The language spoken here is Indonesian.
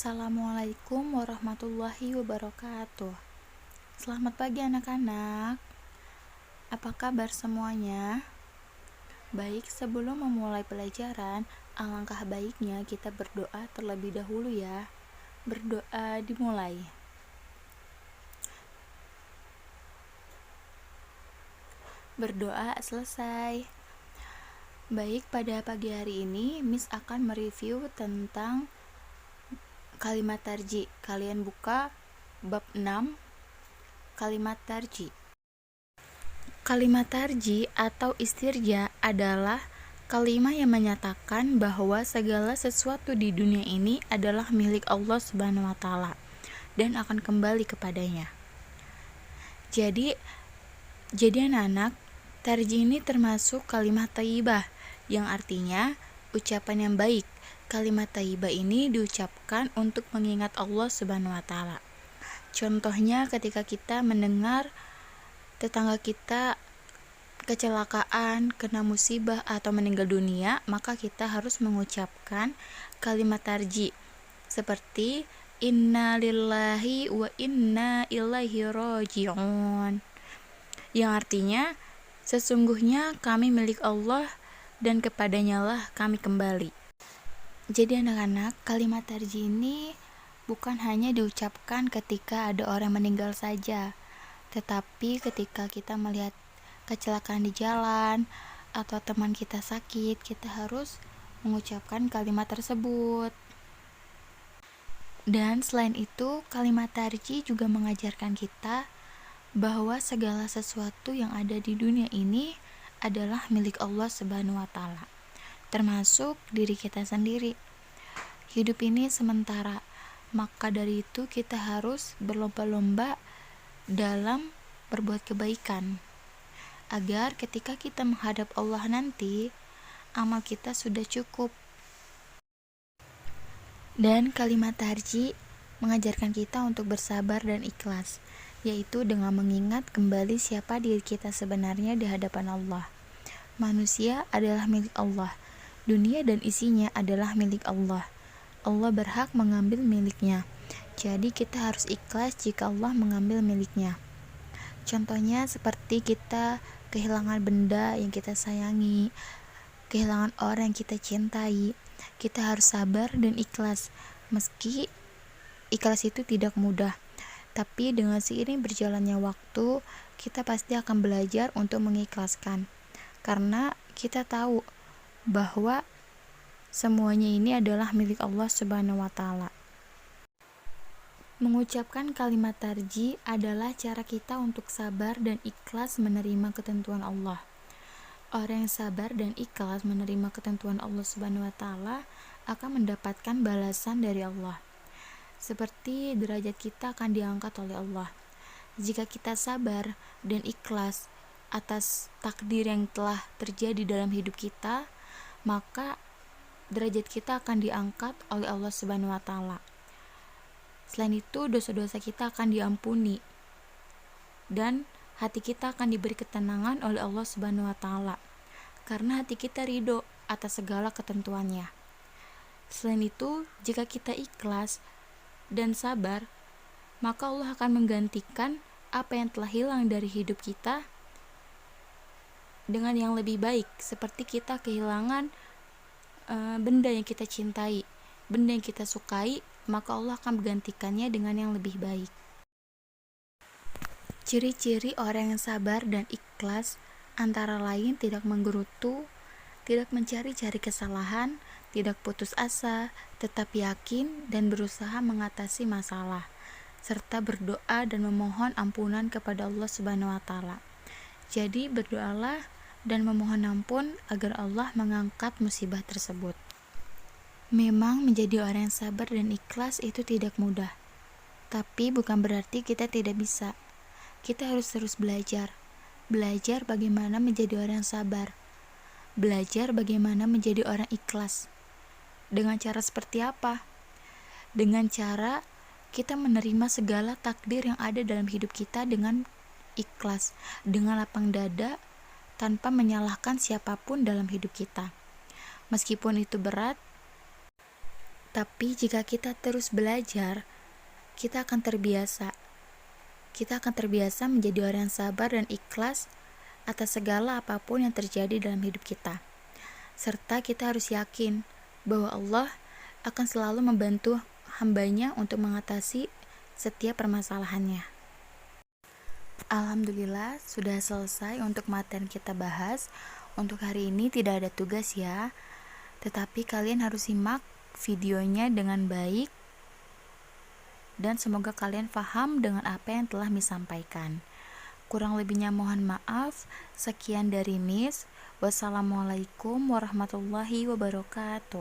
Assalamualaikum warahmatullahi wabarakatuh. Selamat pagi anak-anak. Apa kabar semuanya? Baik, sebelum memulai pelajaran, alangkah baiknya kita berdoa terlebih dahulu ya. Berdoa dimulai. Berdoa selesai. Baik, pada pagi hari ini Miss akan mereview tentang kalimat tarji. Kalian buka bab 6, kalimat tarji. Kalimat tarji atau istirja adalah kalimat yang menyatakan bahwa segala sesuatu di dunia ini adalah milik Allah Subhanahu wa taala dan akan kembali kepadanya. Jadi anak-anak, tarji ini termasuk kalimat thayyibah yang artinya ucapan yang baik. Kalimat thayyibah ini diucapkan untuk mengingat Allah Subhanahu wa taala. Contohnya ketika kita mendengar tetangga kita kecelakaan, kena musibah atau meninggal dunia, maka kita harus mengucapkan kalimat tarji seperti inna lillahi wa inna ilaihi raji'un, yang artinya sesungguhnya kami milik Allah dan kepadanya lah kami kembali. Jadi anak-anak, kalimat tarji ini bukan hanya diucapkan ketika ada orang meninggal saja, tetapi ketika kita melihat kecelakaan di jalan atau teman kita sakit, kita harus mengucapkan kalimat tersebut. Dan selain itu, kalimat tarji juga mengajarkan kita bahwa segala sesuatu yang ada di dunia ini adalah milik Allah Subhanahu wa taala, termasuk diri kita sendiri. Hidup ini sementara, maka dari itu kita harus berlomba-lomba dalam berbuat kebaikan, agar ketika kita menghadap Allah nanti, amal kita sudah cukup. Dan kalimat tarji mengajarkan kita untuk bersabar dan ikhlas, yaitu dengan mengingat kembali siapa diri kita sebenarnya di hadapan Allah. Manusia adalah milik Allah, dunia dan isinya adalah milik Allah. Allah berhak mengambil miliknya, jadi kita harus ikhlas jika Allah mengambil miliknya. Contohnya seperti kita kehilangan benda yang kita sayangi, kehilangan orang yang kita cintai, kita harus sabar dan ikhlas. Meski ikhlas itu tidak mudah, tapi dengan seiring berjalannya waktu, kita pasti akan belajar untuk mengikhlaskan, karena kita tahu bahwa semuanya ini adalah milik Allah Subhanahu wa taala. Mengucapkan kalimat tarji adalah cara kita untuk sabar dan ikhlas menerima ketentuan Allah. Orang yang sabar dan ikhlas menerima ketentuan Allah Subhanahu wa taala akan mendapatkan balasan dari Allah. Seperti derajat kita akan diangkat oleh Allah. Jika kita sabar dan ikhlas atas takdir yang telah terjadi dalam hidup kita, maka derajat kita akan diangkat oleh Allah Subhanahu wa taala. Selain itu, dosa-dosa kita akan diampuni dan hati kita akan diberi ketenangan oleh Allah Subhanahu wa taala, karena hati kita ridho atas segala ketentuannya. Selain itu, jika kita ikhlas dan sabar, maka Allah akan menggantikan apa yang telah hilang dari hidup kita dengan yang lebih baik, seperti kita kehilangan benda yang kita cintai, benda yang kita sukai, maka Allah akan menggantikannya dengan yang lebih baik. Ciri-ciri orang yang sabar dan ikhlas antara lain tidak menggerutu, tidak mencari-cari kesalahan, tidak putus asa, tetap yakin dan berusaha mengatasi masalah, serta berdoa dan memohon ampunan kepada Allah Subhanahu wa taala. Jadi berdoalah dan memohon ampun agar Allah mengangkat musibah tersebut. Memang menjadi orang yang sabar dan ikhlas itu tidak mudah, tapi bukan berarti kita tidak bisa. Kita harus terus belajar bagaimana menjadi orang yang sabar, belajar bagaimana menjadi orang ikhlas. Dengan cara seperti apa? Dengan cara kita menerima segala takdir yang ada dalam hidup kita dengan ikhlas, dengan lapang dada, tanpa menyalahkan siapapun dalam hidup kita. Meskipun itu berat, Tapi jika kita terus belajar, kita akan terbiasa. Kita akan terbiasa menjadi orang yang sabar dan ikhlas atas segala apapun yang terjadi dalam hidup kita. Serta kita harus yakin bahwa Allah akan selalu membantu hambanya untuk mengatasi setiap permasalahannya. Alhamdulillah, sudah selesai untuk materi kita bahas. Untuk hari ini tidak ada tugas ya, tetapi kalian harus simak videonya dengan baik dan semoga kalian paham dengan apa yang telah Miss sampaikan. Kurang lebihnya mohon maaf. Sekian dari Miss. Wassalamualaikum warahmatullahi wabarakatuh.